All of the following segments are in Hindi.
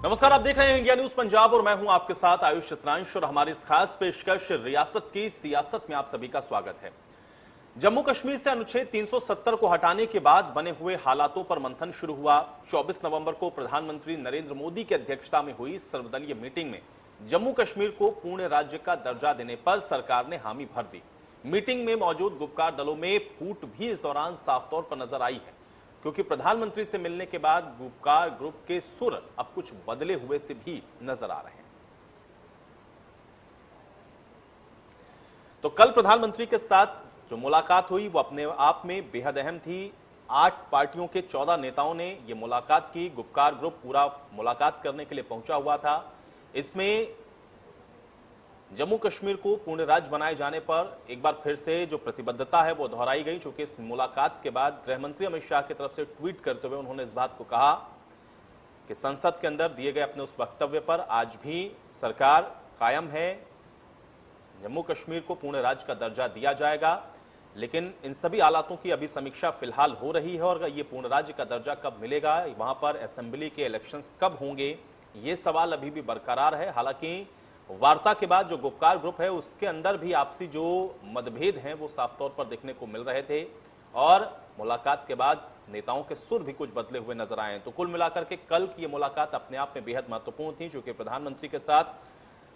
नमस्कार, आप देख रहे हैं इंडिया न्यूज पंजाब और मैं हूं आपके साथ आयुष चित्रांश और हमारी इस खास पेशकश रियासत की सियासत में आप सभी का स्वागत है। जम्मू कश्मीर से अनुच्छेद 370 को हटाने के बाद बने हुए हालातों पर मंथन शुरू हुआ। 24 नवंबर को प्रधानमंत्री नरेंद्र मोदी की अध्यक्षता में हुई सर्वदलीय मीटिंग में जम्मू कश्मीर को पूर्ण राज्य का दर्जा देने पर सरकार ने हामी भर दी। मीटिंग में मौजूद गुपकार दलों में फूट भी इस दौरान साफ तौर पर नजर आई है, क्योंकि प्रधानमंत्री से मिलने के बाद गुपकार ग्रुप के सुर अब कुछ बदले हुए से भी नजर आ रहे हैं। तो कल प्रधानमंत्री के साथ जो मुलाकात हुई वो अपने आप में बेहद अहम थी। 8 पार्टियों के 14 नेताओं ने ये मुलाकात की। गुपकार ग्रुप पूरा मुलाकात करने के लिए पहुंचा हुआ था। इसमें जम्मू कश्मीर को पूर्ण राज्य बनाए जाने पर एक बार फिर से जो प्रतिबद्धता है वो दोहराई गई, क्योंकि इस मुलाकात के बाद गृह मंत्री अमित शाह की तरफ से ट्वीट करते हुए उन्होंने इस बात को कहा कि संसद के अंदर दिए गए अपने उस वक्तव्य पर आज भी सरकार कायम है। जम्मू कश्मीर को पूर्ण राज्य का दर्जा दिया जाएगा, लेकिन इन सभी हालातों की अभी समीक्षा फिलहाल हो रही है और ये पूर्ण राज्य का दर्जा कब मिलेगा, वहां पर असेंबली के इलेक्शंस कब होंगे, ये सवाल अभी भी बरकरार है। हालांकि वार्ता के बाद जो गुपकार ग्रुप है उसके अंदर भी आपसी जो मतभेद हैं वो साफ तौर पर देखने को मिल रहे थे और मुलाकात के बाद नेताओं के सुर भी कुछ बदले हुए नजर आए। तो कुल मिलाकर के कल की ये मुलाकात अपने आप में बेहद महत्वपूर्ण थी, क्योंकि प्रधानमंत्री के साथ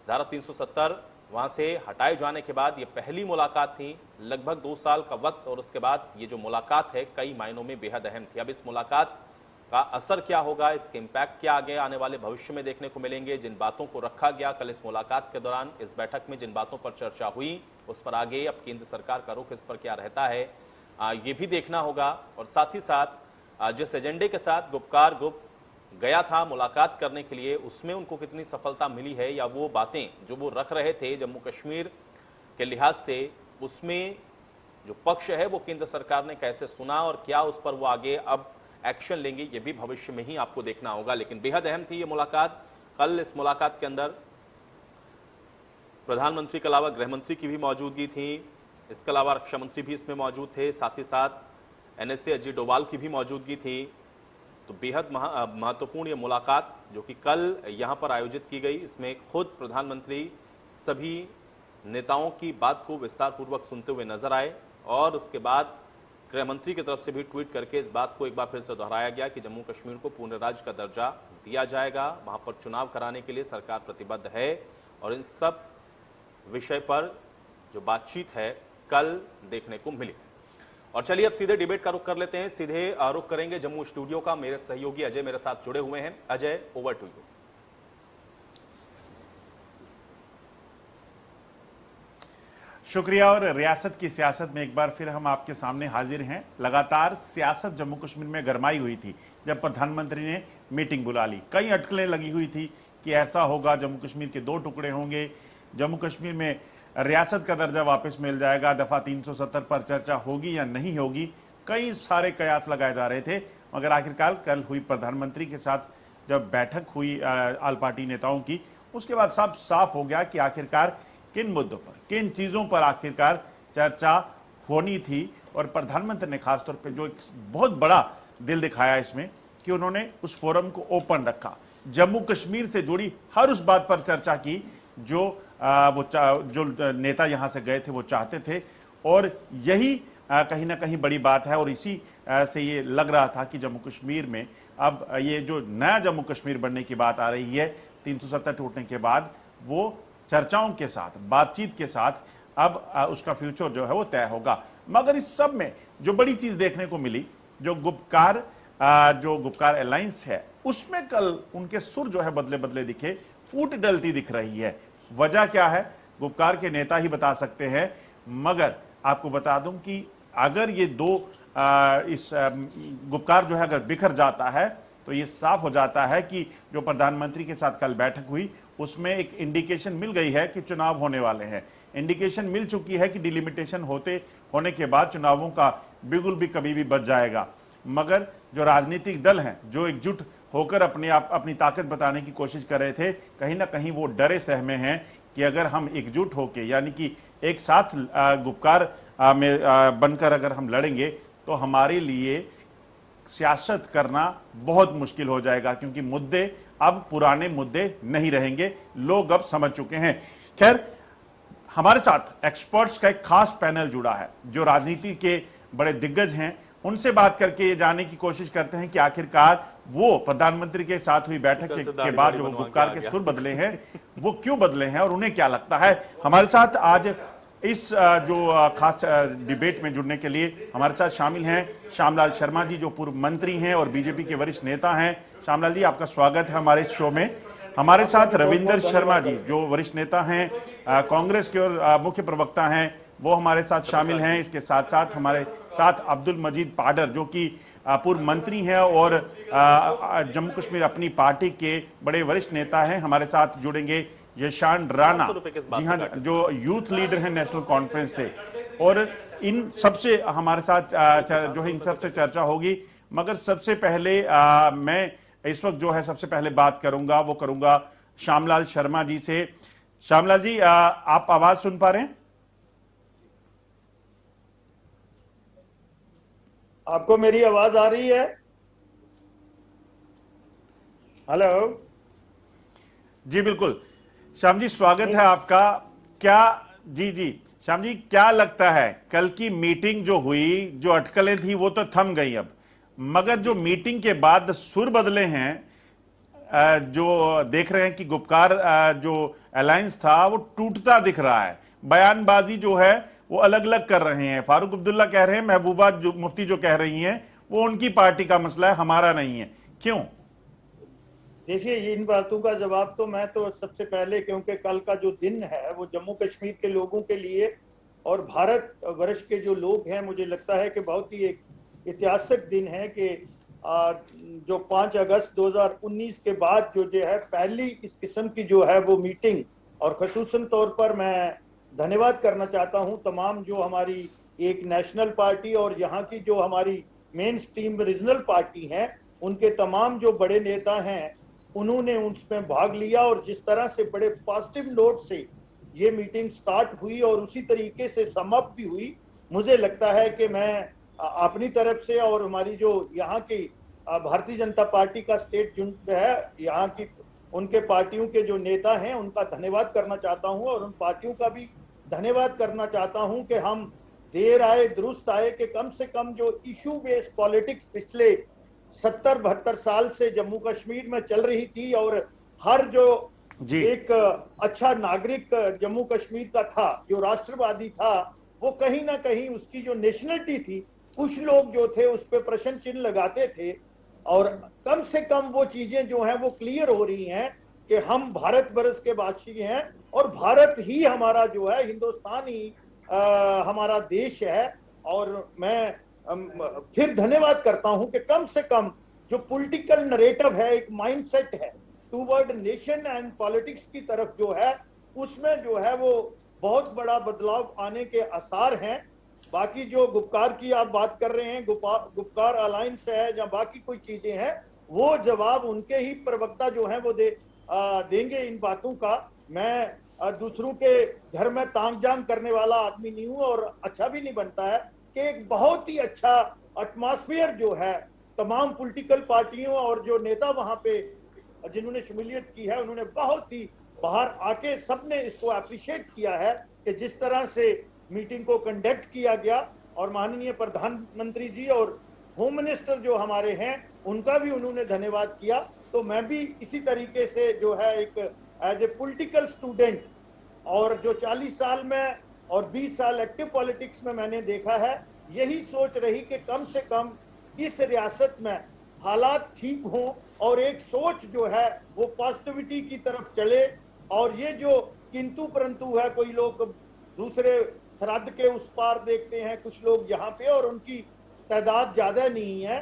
धारा 370 वहां से हटाए जाने के बाद ये पहली मुलाकात थी। लगभग 2 साल का वक्त और उसके बाद ये जो मुलाकात है कई मायनों में बेहद अहम थी। अब इस मुलाकात का असर क्या होगा, इसके इम्पैक्ट क्या आगे आने वाले भविष्य में देखने को मिलेंगे। जिन बातों को रखा गया कल इस मुलाकात के दौरान, इस बैठक में जिन बातों पर चर्चा हुई उस पर आगे अब केंद्र सरकार का रुख इस पर क्या रहता है ये भी देखना होगा। और साथ ही साथ जिस एजेंडे के साथ गुपकार ग्रुप गया था मुलाकात करने के लिए, उसमें उनको कितनी सफलता मिली है या वो बातें जो वो रख रहे थे जम्मू कश्मीर के लिहाज से, उसमें जो पक्ष है वो केंद्र सरकार ने कैसे सुना और क्या उस पर वो आगे अब एक्शन लेंगे, ये भी भविष्य में ही आपको देखना होगा। लेकिन बेहद अहम थी ये मुलाकात। कल इस मुलाकात के अंदर प्रधानमंत्री के अलावा गृह मंत्री की भी मौजूदगी थी। इसके अलावा रक्षा मंत्री भी इसमें मौजूद थे। साथ ही साथ एनएसए अजीत डोभाल की भी मौजूदगी थी। तो बेहद महत्वपूर्ण ये मुलाकात जो कि कल यहाँ पर आयोजित की गई, इसमें खुद प्रधानमंत्री सभी नेताओं की बात को विस्तार पूर्वक सुनते हुए नजर आए और उसके बाद गृह मंत्री की तरफ से भी ट्वीट करके इस बात को एक बार फिर से दोहराया गया कि जम्मू कश्मीर को पूर्ण राज्य का दर्जा दिया जाएगा। वहां पर चुनाव कराने के लिए सरकार प्रतिबद्ध है और इन सब विषय पर जो बातचीत है कल देखने को मिली। और चलिए अब सीधे डिबेट का रुख कर लेते हैं। सीधे रुख करेंगे जम्मू स्टूडियो का। मेरे सहयोगी अजय मेरे साथ जुड़े हुए हैं। Ajay, over to you. शुक्रिया। और रियासत की सियासत में एक बार फिर हम आपके सामने हाजिर हैं। लगातार सियासत जम्मू कश्मीर में गरमाई हुई थी जब प्रधानमंत्री ने मीटिंग बुला ली। कई अटकलें लगी हुई थी कि ऐसा होगा, जम्मू कश्मीर के 2 टुकड़े होंगे, जम्मू कश्मीर में रियासत का दर्जा वापस मिल जाएगा, दफा 370 पर चर्चा होगी या नहीं होगी। कई सारे कयास लगाए जा रहे थे, मगर आखिरकार कल हुई प्रधानमंत्री के साथ जब बैठक हुई आल पार्टी नेताओं की, उसके बाद सब साफ हो गया कि आखिरकार किन मुद्दों पर, किन चीजों पर आखिरकार चर्चा होनी थी। और प्रधानमंत्री ने खासतौर पर जो एक बहुत बड़ा दिल दिखाया इसमें कि उन्होंने उस फोरम को ओपन रखा, जम्मू कश्मीर से जुड़ी हर उस बात पर चर्चा की जो जो नेता यहां से गए थे वो चाहते थे। और यही कहीं ना कहीं बड़ी बात है और इसी से ये लग रहा था कि जम्मू कश्मीर में अब ये जो नया जम्मू कश्मीर बनने की बात आ रही है 370 टूटने के बाद, वो चर्चाओं के साथ, बातचीत के साथ अब उसका फ्यूचर जो है वो तय होगा। मगर इस सब में जो बड़ी चीज देखने को मिली, जो गुपकार अलायंस है उसमें कल उनके सुर जो है बदले बदले दिखे, फूट डलती दिख रही है। वजह क्या है गुपकार के नेता ही बता सकते हैं, मगर आपको बता दूं कि अगर ये इस गुपकार जो है अगर बिखर जाता है तो ये साफ हो जाता है कि जो प्रधानमंत्री के साथ कल बैठक हुई उसमें एक इंडिकेशन मिल गई है कि चुनाव होने वाले हैं। इंडिकेशन मिल चुकी है कि डिलिमिटेशन होने के बाद चुनावों का बिगुल भी कभी भी बच जाएगा। मगर जो राजनीतिक दल हैं जो एकजुट होकर अपनी ताकत बताने की कोशिश कर रहे थे, कहीं ना कहीं वो डरे सहमे हैं कि अगर हम एकजुट होकर यानी कि एक साथ गुपकार में बनकर अगर हम लड़ेंगे तो हमारे लिए सियासत करना बहुत मुश्किल हो जाएगा, क्योंकि मुद्दे अब पुराने मुद्दे नहीं रहेंगे, लोग अब समझ चुके हैं। खैर, हमारे साथ एक्सपर्ट्स का एक खास पैनल जुड़ा है जो राजनीति के बड़े दिग्गज हैं। उनसे बात करके ये जानने की कोशिश करते हैं कि आखिरकार वो प्रधानमंत्री के साथ हुई बैठक के बाद जो गुपकार के सुर बदले हैं वो क्यों बदले हैं और उन्हें क्या लगता है। हमारे साथ आज इस जो खास डिबेट में जुड़ने के लिए हमारे साथ शामिल हैं श्यामलाल शर्मा जी, जो पूर्व मंत्री हैं और बीजेपी के वरिष्ठ नेता हैं। श्यामलाल जी, आपका स्वागत है हमारे इस शो में। हमारे साथ रविंदर शर्मा जी, जो वरिष्ठ नेता हैं, कांग्रेस के और मुख्य प्रवक्ता हैं, वो हमारे साथ शामिल हैं। इसके साथ साथ हमारे साथ अब्दुल मजीद पाडर, जो कि पूर्व मंत्री हैं और जम्मू कश्मीर अपनी पार्टी के बड़े वरिष्ठ नेता हैं, हमारे साथ जुड़ेंगे। यशान राणा, जी हाँ, जो यूथ लीडर हैं नेशनल कॉन्फ्रेंस से। और इन सबसे हमारे साथ जो है इन सबसे चर्चा होगी। मगर सबसे पहले मैं इस वक्त जो है सबसे पहले बात करूंगा वो करूंगा श्यामलाल शर्मा जी से। श्यामलाल जी, आप आवाज सुन पा रहे हैं? आपको मेरी आवाज आ रही है? हेलो जी बिल्कुल। श्याम जी, स्वागत है आपका। क्या जी श्याम जी, क्या लगता है कल की मीटिंग जो हुई, जो अटकलें थी वो तो थम गई अब, मगर जो मीटिंग के बाद सुर बदले हैं, जो देख रहे हैं कि गुपकार जो अलायंस था वो टूटता दिख रहा है। बयानबाजी जो है वो अलग अलग कर रहे हैं। फारूक अब्दुल्ला कह रहे हैं, महबूबा जो मुफ्ती जो कह रही हैं वो उनकी पार्टी का मसला है, हमारा नहीं है। क्यों? देखिए, इन बातों का जवाब तो मैं तो सबसे पहले, क्योंकि कल का जो दिन है वो जम्मू कश्मीर के लोगों के लिए और भारत वर्ष के जो लोग हैं, मुझे लगता है कि बहुत ही एक ऐतिहासिक दिन है कि जो 5 अगस्त 2019 के बाद जो है पहली इस किस्म की जो है वो मीटिंग, और खसूसन तौर पर मैं धन्यवाद करना चाहता हूं तमाम जो हमारी एक नेशनल पार्टी और यहाँ की जो हमारी मेन स्ट्रीम रीजनल पार्टी हैं, उनके तमाम जो बड़े नेता हैं उन्होंने उसमें भाग लिया। और जिस तरह से बड़े पॉजिटिव नोट से ये मीटिंग स्टार्ट हुई और उसी तरीके से समाप्त भी हुई, मुझे लगता है कि मैं अपनी तरफ से और हमारी जो यहाँ की भारतीय जनता पार्टी का स्टेट जो है, यहाँ की उनके पार्टियों के जो नेता हैं उनका धन्यवाद करना चाहता हूं और उन पार्टियों का भी धन्यवाद करना चाहता हूं कि हम देर आए दुरुस्त आए कि कम से कम जो इशू बेस्ड पॉलिटिक्स पिछले 70-72 साल से जम्मू कश्मीर में चल रही थी और हर जो एक अच्छा नागरिक जम्मू कश्मीर का था, जो राष्ट्रवादी था, वो कहीं ना कहीं उसकी जो नेशनलिटी थी, कुछ लोग जो थे उस पर प्रश्न चिन्ह लगाते थे। और कम से कम वो चीजें जो हैं वो क्लियर हो रही हैं कि हम भारत वर्ष के वासी हैं और भारत ही हमारा जो है, हिंदुस्तान ही हमारा देश है। और मैं फिर धन्यवाद करता हूं कि कम से कम जो पॉलिटिकल नरेटिव है, एक माइंडसेट है टूवर्ड नेशन एंड पॉलिटिक्स की तरफ जो है, उसमें जो है वो बहुत बड़ा बदलाव आने के आसार हैं। बाकी जो गुपकार की आप बात कर रहे हैं, गुपकार अलायंस है या बाकी कोई चीजें हैं, वो जवाब उनके ही प्रवक्ता जो हैं वो देंगे इन बातों का। मैं दूसरों के घर में तामझाम करने वाला आदमी नहीं हूं और अच्छा भी नहीं बनता है कि एक बहुत ही अच्छा एटमॉस्फेयर जो है तमाम पॉलिटिकल पार्टियों और जो नेता वहां पे जिन्होंने शमूलियत की है, उन्होंने बहुत ही बाहर आके सबने इसको अप्रिशिएट किया है कि जिस तरह से मीटिंग को कंडक्ट किया गया। और माननीय प्रधानमंत्री जी और होम मिनिस्टर जो हमारे हैं उनका भी उन्होंने धन्यवाद किया। तो मैं भी इसी तरीके से जो है एक एज ए पॉलिटिकल स्टूडेंट और जो 40 साल में और 20 साल एक्टिव पॉलिटिक्स में मैंने देखा है, यही सोच रही कि कम से कम इस रियासत में हालात ठीक हों और एक सोच जो है वो पॉजिटिविटी की तरफ चले। और ये जो किंतु परंतु है, कोई लोग दूसरे सरहद के उस पार देखते हैं, कुछ लोग यहाँ पे, और उनकी तादाद ज्यादा नहीं है।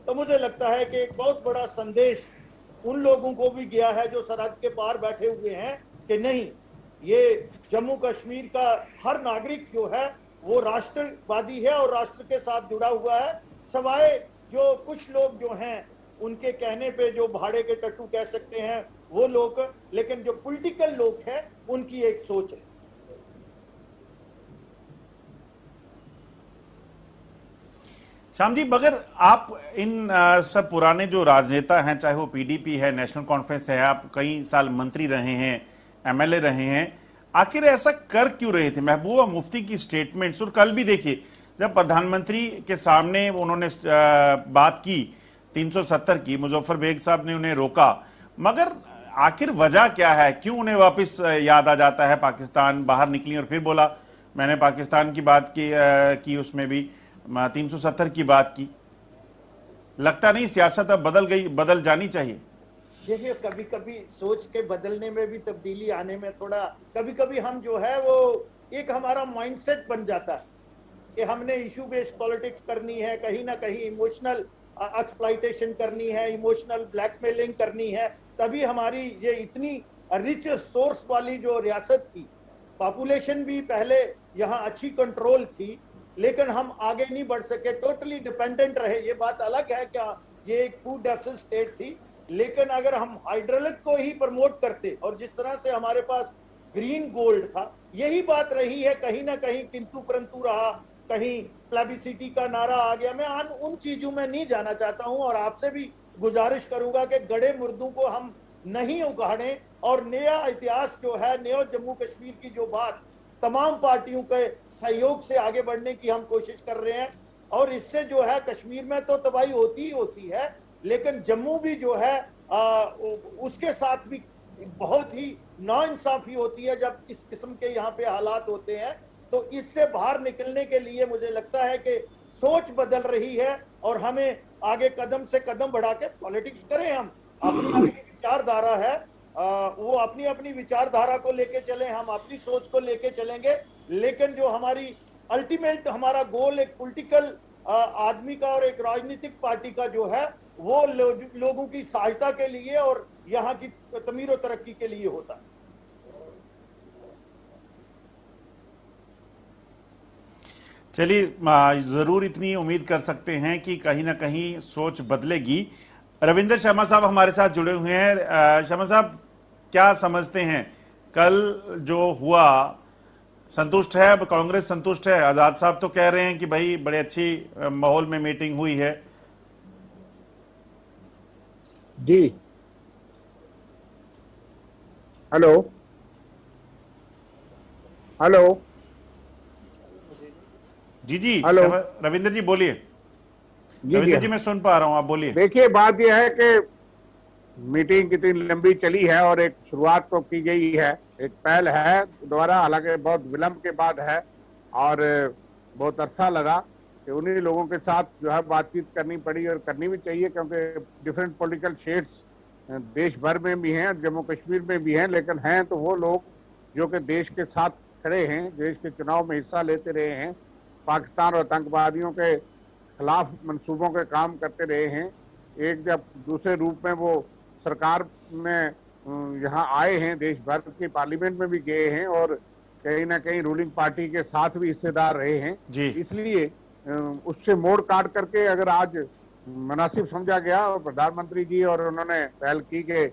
तो मुझे लगता है कि एक बहुत बड़ा संदेश उन लोगों को भी गया है जो सरहद के पार बैठे हुए हैं कि नहीं, ये जम्मू कश्मीर का हर नागरिक जो है वो राष्ट्रवादी है और राष्ट्र के साथ जुड़ा हुआ है, सवाए जो कुछ लोग जो हैं उनके कहने पे जो भाड़े के टट्टू कह सकते हैं वो लोग, लेकिन जो पॉलिटिकल लोग हैं उनकी एक सोच है। श्याम जी, मगर आप इन सब पुराने जो राजनेता हैं, चाहे वो पीडीपी है, नेशनल कॉन्फ्रेंस है, आप कई साल मंत्री रहे हैं, एमएलए रहे हैं, आखिर ऐसा कर क्यों रहे थे? महबूबा मुफ्ती की स्टेटमेंट्स, और कल भी देखिए जब प्रधानमंत्री के सामने उन्होंने बात की 370 की, मुजफ्फर बेग साहब ने उन्हें रोका, मगर आखिर वजह क्या है? क्यों उन्हें वापस याद आ जाता है पाकिस्तान? बाहर निकली और फिर बोला मैंने पाकिस्तान की बात की उसमें भी 370 की बात की। लगता नहीं सियासत अब बदल जानी चाहिए? देखिए, कभी कभी सोच के बदलने में भी, तब्दीली आने में थोड़ा कभी कभी हम जो है वो एक हमारा माइंडसेट बन जाता है कि हमने इशू बेस्ड पॉलिटिक्स करनी है, कहीं ना कहीं इमोशनल एक्सप्लॉइटेशन करनी है, इमोशनल ब्लैकमेलिंग करनी है। तभी हमारी ये इतनी रिच सोर्स वाली जो रियासत थी, पॉपुलेशन भी पहले यहाँ अच्छी कंट्रोल थी, लेकिन हम आगे नहीं बढ़ सके, टोटली डिपेंडेंट रहे। ये बात अलग है क्या ये एक फूड डेफिसिट स्टेट थी, लेकिन अगर हम हाइड्रोलिक को ही प्रमोट करते और जिस तरह से हमारे पास ग्रीन गोल्ड था, यही बात रही है, कहीं ना कहीं किंतु परंतु रहा, कहीं प्लेबिसिटी का नारा आ गया। मैं उन चीजों में नहीं जाना चाहता हूं और आपसे भी गुजारिश करूंगा कि गड़े मुर्दों को हम नहीं उगाड़ें और नया इतिहास जो है, नया जम्मू कश्मीर की जो बात तमाम पार्टियों के सहयोग से आगे बढ़ने की हम कोशिश कर रहे हैं। और इससे जो है कश्मीर में तो तबाही होती ही होती है, लेकिन जम्मू भी जो है उसके साथ भी बहुत ही नाइंसाफी होती है जब इस किस्म के यहाँ पे हालात होते हैं। तो इससे बाहर निकलने के लिए मुझे लगता है कि सोच बदल रही है और हमें आगे कदम से कदम बढ़ा के पॉलिटिक्स करें। हम अपनी अपनी विचारधारा है, वो अपनी अपनी विचारधारा को लेके चलें, हम अपनी सोच को लेके चलेंगे, लेकिन जो हमारी अल्टीमेट हमारा गोल एक पॉलिटिकल आदमी का और एक राजनीतिक पार्टी का जो है वो लोगों की सहायता के लिए और यहाँ की तमीर और तरक्की के लिए होता है। चलिए, जरूर इतनी उम्मीद कर सकते हैं कि कहीं ना कहीं सोच बदलेगी। रविंद्र शर्मा साहब हमारे साथ जुड़े हुए हैं। शर्मा साहब, क्या समझते हैं कल जो हुआ, संतुष्ट है अब कांग्रेस? संतुष्ट है? आजाद साहब तो कह रहे हैं कि भाई बड़े अच्छी माहौल में मीटिंग हुई है। जी हेलो हेलो जी जी हेलो। रविंद्र जी बोलिए। जी रविंद्र जी मैं सुन पा रहा हूं, आप बोलिए। देखिए, बात यह है कि मीटिंग कितनी लंबी चली है और एक शुरुआत तो की गई है, एक पहल है दोबारा, हालांकि बहुत विलंब के बाद है और बहुत अच्छा लगा कि उन्हीं लोगों के साथ जो है बातचीत करनी पड़ी और करनी भी चाहिए, क्योंकि डिफरेंट पॉलिटिकल शेड्स देश भर में भी हैं, जम्मू कश्मीर में भी हैं, लेकिन हैं तो वो लोग जो कि देश के साथ खड़े हैं, देश के चुनाव में हिस्सा लेते रहे हैं, पाकिस्तान और आतंकवादियों के खिलाफ मंसूबों के काम करते रहे हैं, एक जब दूसरे रूप में वो सरकार में यहाँ आए हैं, देश भर की पार्लियामेंट में भी गए हैं और कहीं ना कहीं रूलिंग पार्टी के साथ भी हिस्सेदार रहे हैं। इसलिए उससे मोड़ काट करके अगर आज मुनासिब समझा गया और प्रधानमंत्री जी और उन्होंने पहल की कि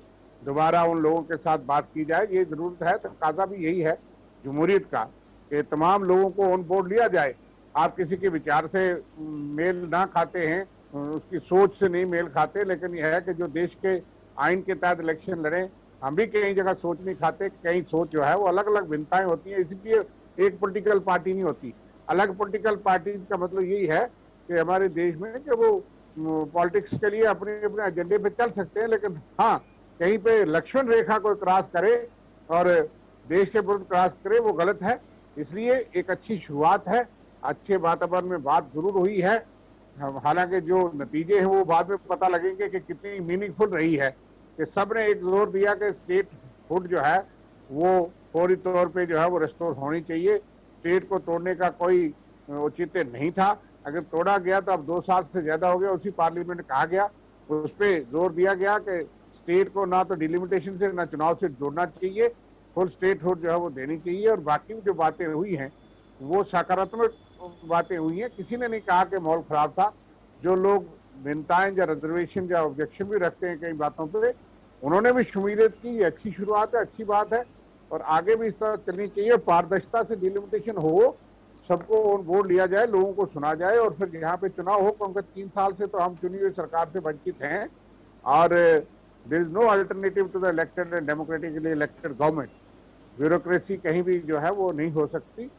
दोबारा उन लोगों के साथ बात की जाए, ये जरूरत है, तकाजा भी यही है जमहूरियत का कि तमाम लोगों को ऑन बोर्ड लिया जाए। आप किसी के विचार से मेल ना खाते हैं, उसकी सोच से नहीं मेल खाते, लेकिन यह है कि जो देश के आइन के तहत इलेक्शन लड़े, हम भी कई जगह सोच नहीं खाते, कई सोच जो है वो अलग अलग भिन्नताएं होती हैं, इसलिए एक पॉलिटिकल पार्टी नहीं होती। अलग पॉलिटिकल पार्टी का मतलब यही है कि हमारे देश में कि वो पॉलिटिक्स के लिए अपने अपने एजेंडे पे चल सकते हैं, लेकिन हाँ कहीं पे लक्ष्मण रेखा को क्रॉस करे और देश के विरुद्ध क्रॉस करे, वो गलत है। इसलिए एक अच्छी शुरुआत है, अच्छे वातावरण में बात जरूर हुई है, हालांकि जो नतीजे हैं वो बाद में पता लगेंगे कि कितनी मीनिंगफुल रही है। कि सबने एक जोर दिया कि स्टेट हुड जो है वो फौरी तौर पे जो है वो रिस्टोर होनी चाहिए, स्टेट को तोड़ने का कोई औचित्य नहीं था, अगर तोड़ा गया तो अब 2 साल से ज्यादा हो गया, उसी पार्लियामेंट कहा गया, उस पर जोर दिया गया कि स्टेट को ना तो डिलिमिटेशन से ना चुनाव से जोड़ना चाहिए, फुल स्टेट हुड जो है वो देनी चाहिए। और बाकी जो बातें हुई हैं वो सकारात्मक बातें हुई हैं, किसी ने नहीं कहा कि माहौल खराब था। जो लोग भिन्नताएं या रिजर्वेशन या ऑब्जेक्शन भी रखते हैं कई बातों पे, उन्होंने भी शुमीलियत की, अच्छी शुरुआत है, अच्छी बात है और आगे भी इस तरह चलनी चाहिए। पारदर्शिता से डिलिमिटेशन हो, सबको वोट लिया जाए, लोगों को सुना जाए और फिर यहाँ पे चुनाव हो, क्योंकि 3 साल से तो हम चुनी हुई सरकार से वंचित हैं और there is no alternative to the elected and democratically elected government. Bureaucracy कहीं भी जो है वो नहीं हो सकती।